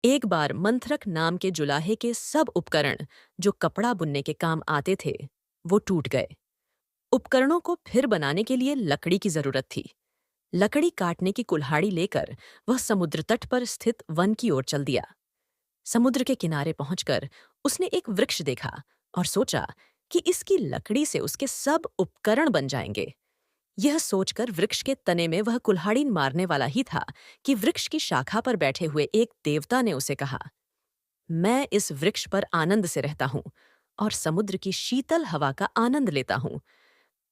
एक बार मंथरक नाम के जुलाहे के सब उपकरण जो कपड़ा बुनने के काम आते थे, वो टूट गए। उपकरणों को फिर बनाने के लिए लकड़ी की जरूरत थी। लकड़ी काटने की कुल्हाड़ी लेकर वह समुद्र तट पर स्थित वन की ओर चल दिया। समुद्र के किनारे पहुंचकर उसने एक वृक्ष देखा और सोचा कि इसकी लकड़ी से उसके सब उपकरण बन जाएंगे। यह सोचकर वृक्ष के तने में वह कुल्हाड़ी मारने वाला ही था कि वृक्ष की शाखा पर बैठे हुए एक देवता ने उसे कहा, मैं इस वृक्ष पर आनंद से रहता हूं और समुद्र की शीतल हवा का आनंद लेता हूं।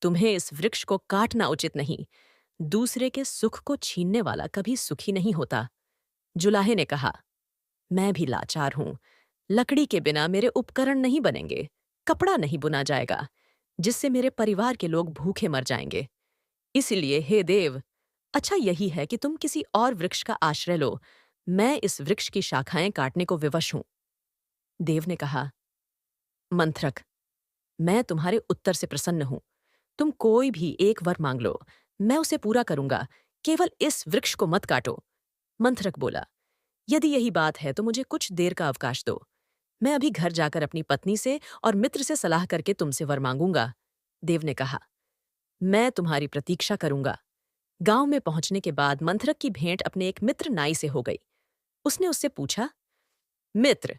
तुम्हें इस वृक्ष को काटना उचित नहीं। दूसरे के सुख को छीनने वाला कभी सुखी नहीं होता। जुलाहे ने कहा, मैं भी लाचार हूं। लकड़ी के बिना मेरे उपकरण नहीं बनेंगे, कपड़ा नहीं बुना जाएगा, जिससे मेरे परिवार के लोग भूखे मर जाएंगे। इसलिए हे देव, अच्छा यही है कि तुम किसी और वृक्ष का आश्रय लो। मैं इस वृक्ष की शाखाएं काटने को विवश हूं। देव ने कहा, मंथरक, मैं तुम्हारे उत्तर से प्रसन्न हूं। तुम कोई भी एक वर मांग लो, मैं उसे पूरा करूंगा। केवल इस वृक्ष को मत काटो। मंथरक बोला, यदि यही बात है तो मुझे कुछ देर का अवकाश दो। मैं अभी घर जाकर अपनी पत्नी से और मित्र से सलाह करके तुमसे वर मांगूंगा। देव ने कहा, मैं तुम्हारी प्रतीक्षा करूंगा। गांव में पहुंचने के बाद मंथरक की भेंट अपने एक मित्र नाई से हो गई। उसने उससे पूछा, मित्र,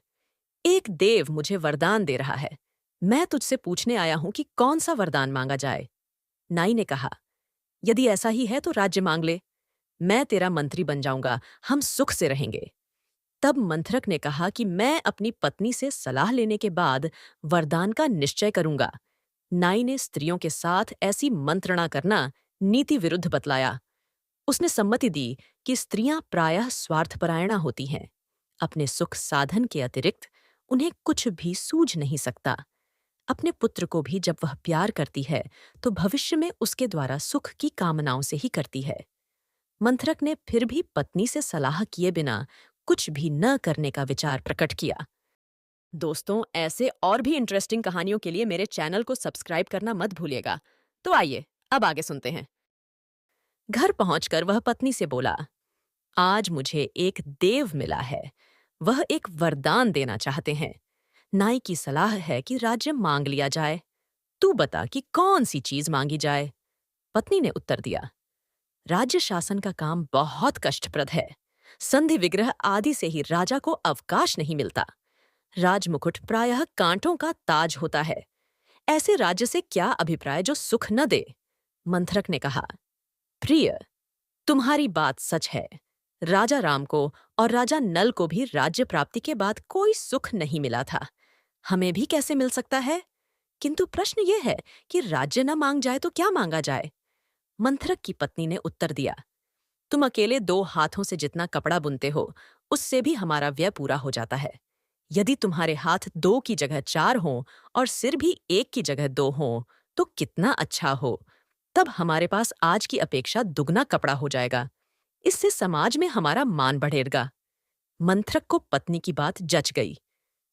एक देव मुझे वरदान दे रहा है। मैं तुझसे पूछने आया हूं कि कौन सा वरदान मांगा जाए। नाई ने कहा, यदि ऐसा ही है तो राज्य मांग ले। मैं तेरा मंत्री बन जाऊंगा, हम सुख से रहेंगे। तब मंथरक ने कहा कि मैं अपनी पत्नी से सलाह लेने के बाद वरदान का निश्चय करूंगा। नाई ने स्त्रियों के साथ ऐसी मंत्रणा करना नीति विरुद्ध बतलाया। उसने सम्मति दी कि स्त्रियां प्रायः स्वार्थपरायणा होती हैं। अपने सुख साधन के अतिरिक्त उन्हें कुछ भी सूझ नहीं सकता। अपने पुत्र को भी जब वह प्यार करती है तो भविष्य में उसके द्वारा सुख की कामनाओं से ही करती है। मंथरक ने फिर भी पत्नी से सलाह किए बिना कुछ भी न करने का विचार प्रकट किया। दोस्तों, ऐसे और भी इंटरेस्टिंग कहानियों के लिए मेरे चैनल को सब्सक्राइब करना मत भूलिएगा। तो आइए अब आगे सुनते हैं। घर पहुंचकर वह पत्नी से बोला, आज मुझे एक देव मिला है। वह एक वरदान देना चाहते हैं। नाई की सलाह है कि राज्य मांग लिया जाए। तू बता कि कौन सी चीज मांगी जाए। पत्नी ने उत्तर दिया, राज्य शासन का काम बहुत कष्टप्रद है। संधि विग्रह आदि से ही राजा को अवकाश नहीं मिलता। राजमुकुट प्रायः कांटों का ताज होता है। ऐसे राज्य से क्या अभिप्राय जो सुख न दे। मंथरक ने कहा, प्रिय, तुम्हारी बात सच है। राजा राम को और राजा नल को भी राज्य प्राप्ति के बाद कोई सुख नहीं मिला था। हमें भी कैसे मिल सकता है? किंतु प्रश्न यह है कि राज्य न मांग जाए तो क्या मांगा जाए? मंथरक की पत्नी ने उत्तर दिया, तुम अकेले 2 हाथों से जितना कपड़ा बुनते हो, उससे भी हमारा व्यय पूरा हो जाता है। यदि तुम्हारे हाथ 2 की जगह 4 हों और सिर भी 1 की जगह 2 हों, तो कितना अच्छा हो। तब हमारे पास आज की अपेक्षा दुगना कपड़ा हो जाएगा। इससे समाज में हमारा मान बढ़ेगा। मंथरक को पत्नी की बात जच गई।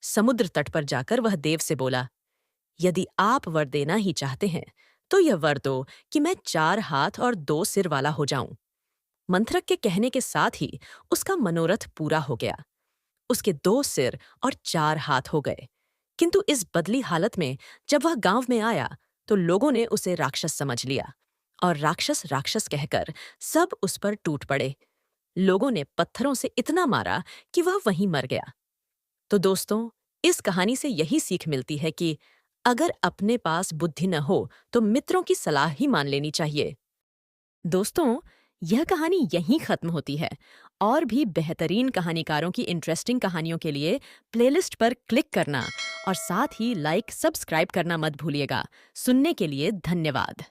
समुद्र तट पर जाकर वह देव से बोला, यदि आप वर देना ही चाहते हैं तो यह वर दो कि मैं 4 हाथ और 2 सिर वाला हो जाऊं। मंथरक के कहने के साथ ही उसका मनोरथ पूरा हो गया। उसके 2 सिर और 4 हाथ हो गए। किंतु इस बदली हालत में जब वह गांव में आया तो लोगों ने उसे राक्षस समझ लिया और राक्षस राक्षस कहकर सब उस पर टूट पड़े। लोगों ने पत्थरों से इतना मारा कि वह वहीं मर गया। तो दोस्तों, इस कहानी से यही सीख मिलती है कि अगर अपने पास बुद्धि न हो तो मित्रों की सलाह ही मान लेनी चाहिए। दोस्तों, यह कहानी यहीं खत्म होती है। और भी बेहतरीन कहानीकारों की इंटरेस्टिंग कहानियों के लिए प्लेलिस्ट पर क्लिक करना और साथ ही लाइक सब्सक्राइब करना मत भूलिएगा। सुनने के लिए धन्यवाद।